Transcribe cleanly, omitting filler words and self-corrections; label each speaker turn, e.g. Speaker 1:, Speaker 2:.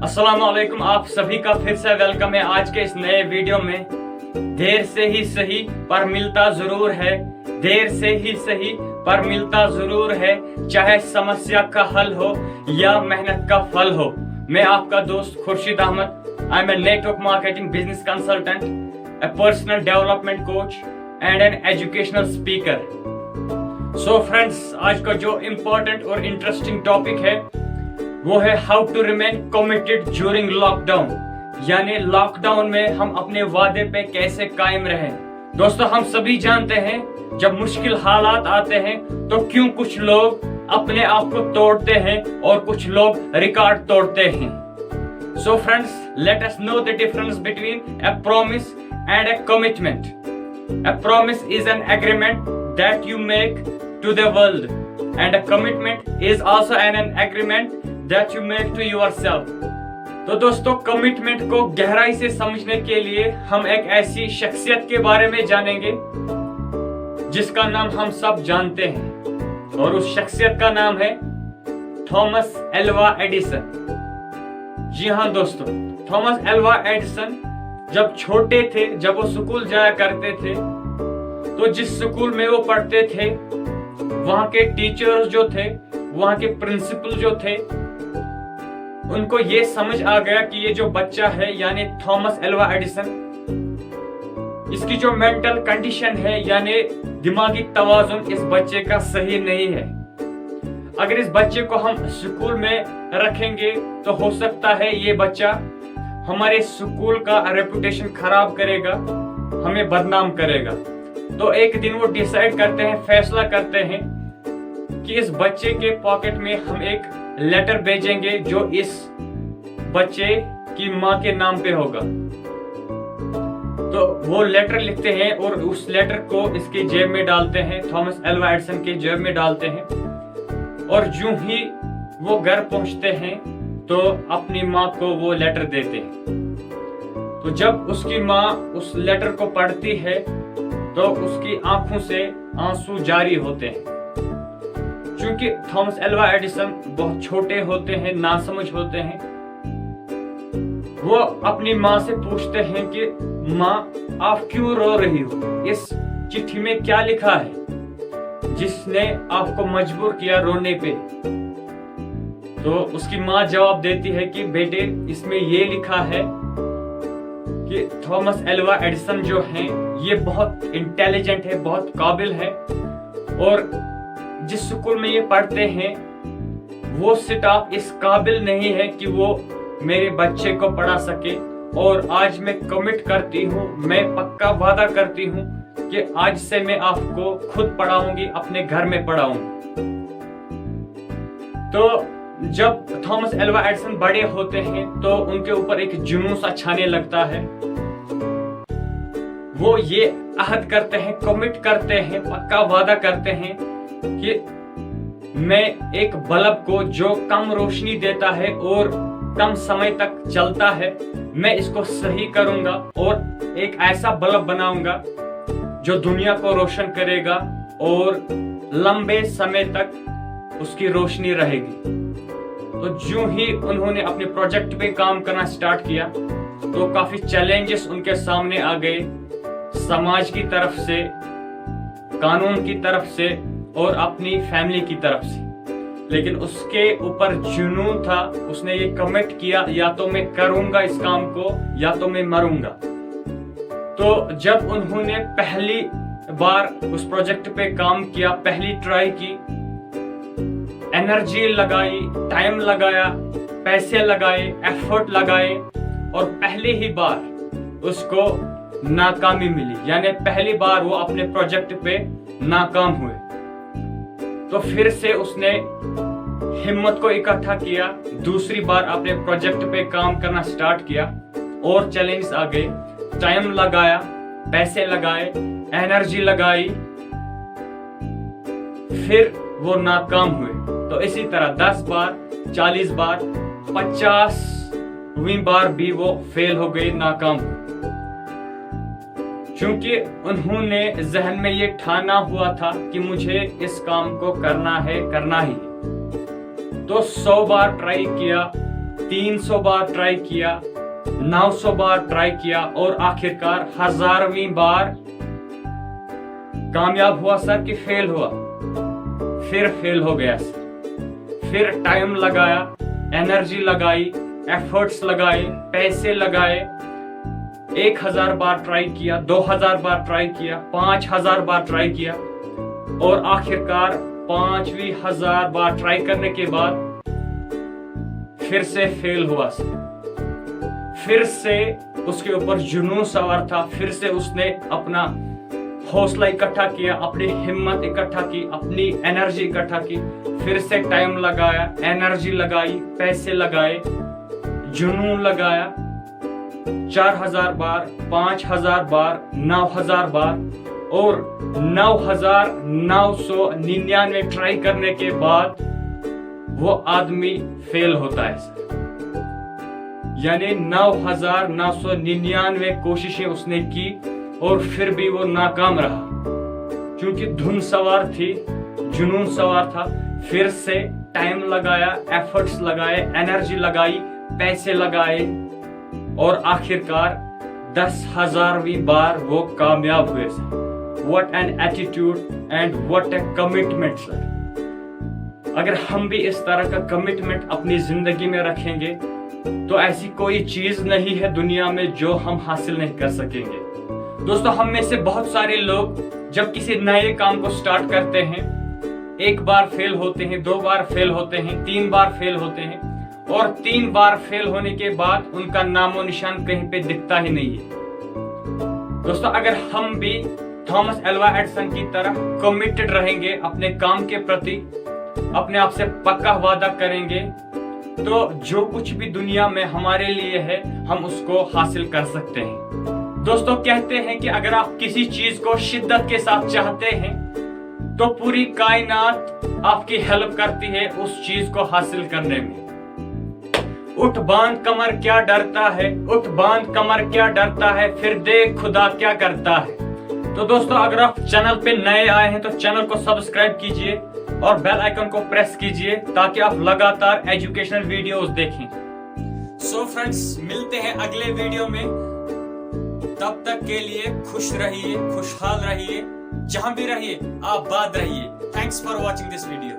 Speaker 1: अस्सलाम वालेकुम, आप सभी का फिर से वेलकम है आज के इस नए वीडियो में। देर से ही सही पर मिलता जरूर है, देर से ही सही पर मिलता जरूर है, चाहे समस्या का हल हो या मेहनत का फल हो। मैं आपका दोस्त Khurshid Ahmad. I am a network marketing business consultant, a personal development coach and an educational speaker. So friends, आज का जो इम्पोर्टेंट और इंटरेस्टिंग टॉपिक है वो है how to remain committed during lockdown, यानी लॉकडाउन में हम अपने वादे पे कैसे कायम रहें। दोस्तों, हम सभी जानते हैं जब मुश्किल हालात आते हैं तो क्यों कुछ लोग अपने आप को तोड़ते हैं और कुछ लोग रिकॉर्ड तोड़ते हैं। So friends, let us know the difference between a promise and a commitment. A promise is an agreement that you make to the world and a commitment is also an agreement that you make to yourself। तो दोस्तों, commitment को गहराई से समझने के लिए हम एक ऐसी शख्सियत के बारे में जानेंगे जिसका नाम हम सब जानते हैं, और उस शख्सियत का नाम है थॉमस एल्वा एडिसन। जी हाँ दोस्तों, थॉमस एल्वा एडिसन जब छोटे थे, जब वो स्कूल जाया करते थे, तो जिस स्कूल में वो पढ़ते थे वहां के टीचर्स जो थे, वहां के प्रिंसिपल जो थे, उनको ये समझ आ गया कि ये जो बच्चा है यानी थॉमस एल्वा एडिसन, इसकी जो मेंटल कंडीशन है यानी दिमागी तवाजुन इस बच्चे का सही नहीं है। अगर इस बच्चे को हम स्कूल में रखेंगे तो हो सकता है ये बच्चा हमारे स्कूल का रेपुटेशन खराब करेगा, हमें बदनाम करेगा। तो एक दिन वो डिसाइड करते हैं, फैसला करते हैं कि इस बच्चे के पॉकेट में हम एक लेटर भेजेंगे जो इस बच्चे की माँ के नाम पे होगा। तो वो लेटर लिखते हैं और उस लेटर को इसके जेब में डालते हैं, थॉमस एल्वा एडिसन के जेब में डालते हैं, और जो ही वो घर पहुंचते हैं तो अपनी माँ को वो लेटर देते हैं। तो जब उसकी माँ उस लेटर को पढ़ती है तो उसकी आंखों से आंसू जारी होते हैं। क्योंकि थॉमस एल्वा एडिसन बहुत छोटे होते हैं, नासमझ होते हैं। वो अपनी माँ से पूछते हैं कि माँ, आप क्यों रो रही हो? इस चिट्ठी में क्या लिखा है जिसने आपको मजबूर किया रोने पे? तो उसकी माँ जवाब देती है कि बेटे, इसमें ये लिखा है कि थॉमस एल्वा एडिसन जो हैं ये बहुत इंटेलिजेंट है, बहुत काबिल है, और जिस स्कूल में ये पढ़ते हैं वो स्टाफ इस काबिल नहीं है कि वो मेरे बच्चे को पढ़ा सके। और आज मैं कमिट करती हूँ, मैं पक्का वादा करती हूँ कि आज से मैं आपको खुद पढ़ाऊंगी, अपने घर में पढ़ाऊंगी। तो जब थॉमस एल्वा एडिसन बड़े होते हैं तो उनके ऊपर एक जुनून सा छाने लगता है। वो ये अहद करते हैं, कमिट करते हैं, पक्का वादा करते हैं कि मैं एक बल्ब को जो कम रोशनी देता है और कम समय तक चलता है, मैं इसको सही करूंगा और एक ऐसा बल्ब बनाऊंगा जो दुनिया को रोशन करेगा और लंबे समय तक उसकी रोशनी रहेगी। तो जो ही उन्होंने अपने प्रोजेक्ट पे काम करना स्टार्ट किया तो काफी चैलेंजेस उनके सामने आ गए, समाज की तरफ से, कानून की तरफ से और अपनी फैमिली की तरफ से। लेकिन उसके ऊपर जुनून था, उसने ये कमिट किया, या तो मैं करूंगा इस काम को या तो मैं मरूंगा। तो जब उन्होंने पहली बार उस प्रोजेक्ट पे काम किया, पहली ट्राई की, एनर्जी लगाई, टाइम लगाया, पैसे लगाए, एफर्ट लगाए, और पहली ही बार उसको नाकामी मिली, यानी पहली बार वो अपने प्रोजेक्ट पे नाकाम हुए। तो फिर से उसने हिम्मत को इकट्ठा किया, दूसरी बार अपने प्रोजेक्ट पे काम करना स्टार्ट किया, और चैलेंज आ गए, टाइम लगाया, पैसे लगाए, एनर्जी लगाई, फिर वो नाकाम हुए। तो इसी तरह 10 बार, 40 बार, 50वीं बार भी वो फेल हो गए, नाकाम हुए। क्योंकि उन्होंने जहन में ये ठाना हुआ था कि मुझे इस काम को करना है, करना ही। तो 100 बार ट्राई किया, 300 बार ट्राई किया, 900 बार ट्राई किया और आखिरकार 1000वीं बार कामयाब हुआ सर कि फेल हुआ? फिर फेल हो गया सर। फिर टाइम लगाया, एनर्जी लगाई, एफर्ट्स लगाए, पैसे लगाए, 1000 बार ट्राई किया, 2000 बार ट्राई किया, 5000 बार ट्राई किया और आखिरकार 5वीं 1000 बार ट्राई करने के बाद फिर से फेल हुआ सर। फिर से उसके ऊपर जुनून सवार था, फिर से उसने अपना हौसला इकट्ठा किया, अपनी हिम्मत इकट्ठा की, अपनी एनर्जी इकट्ठा की, फिर से टाइम लगाया, एनर्जी लगाई, पैसे लगाए, जुनून लगाया, 4000 बार, 5000 बार, 9000 बार और 9999 ट्राई करने के बाद वो आदमी फेल होता है सर। यानी 9999 कोशिशें उसने की और फिर भी वो नाकाम रहा, क्योंकि धुन सवार थी, जुनून सवार था। फिर से टाइम लगाया, एफर्ट्स लगाए, एनर्जी लगाई, पैसे लगाए और आखिरकार 10,000वीं बार वो कामयाब हुए sir. What an attitude and what A commitment sir. अगर हम भी इस तरह का कमिटमेंट अपनी जिंदगी में रखेंगे तो ऐसी कोई चीज नहीं है दुनिया में जो हम हासिल नहीं कर सकेंगे। दोस्तों, हम में से बहुत सारे लोग जब किसी नए काम को स्टार्ट करते हैं, 1 बार फेल होते हैं, 2 बार फेल होते हैं, 3 बार फेल होते हैं और 3 बार फेल होने के बाद उनका नामो निशान कहीं पे दिखता ही नहीं है। दोस्तों, अगर हम भी थॉमस एल्वा एडिसन की तरह कमिटेड रहेंगे अपने काम के प्रति, अपने आप से पक्का वादा करेंगे, तो जो कुछ भी दुनिया में हमारे लिए है हम उसको हासिल कर सकते हैं। दोस्तों, कहते हैं कि अगर आप किसी चीज को शिद्दत के साथ चाहते हैं तो पूरी कायनात आपकी हेल्प करती है उस चीज को हासिल करने में। उठ बांध कमर क्या डरता है, उठ बांध कमर क्या डरता है, फिर देख खुदा क्या करता है। तो दोस्तों, अगर आप चैनल पे नए आए हैं तो चैनल को सब्सक्राइब कीजिए और बेल आइकन को प्रेस कीजिए ताकि आप लगातार एजुकेशनल वीडियोस देखें। सो फ्रेंड्स, मिलते हैं अगले वीडियो में। तब तक के लिए खुश रहिए, खुशहाल रहिए, जहां भी रहिए आबाद रहिए। Thanks for watching this video.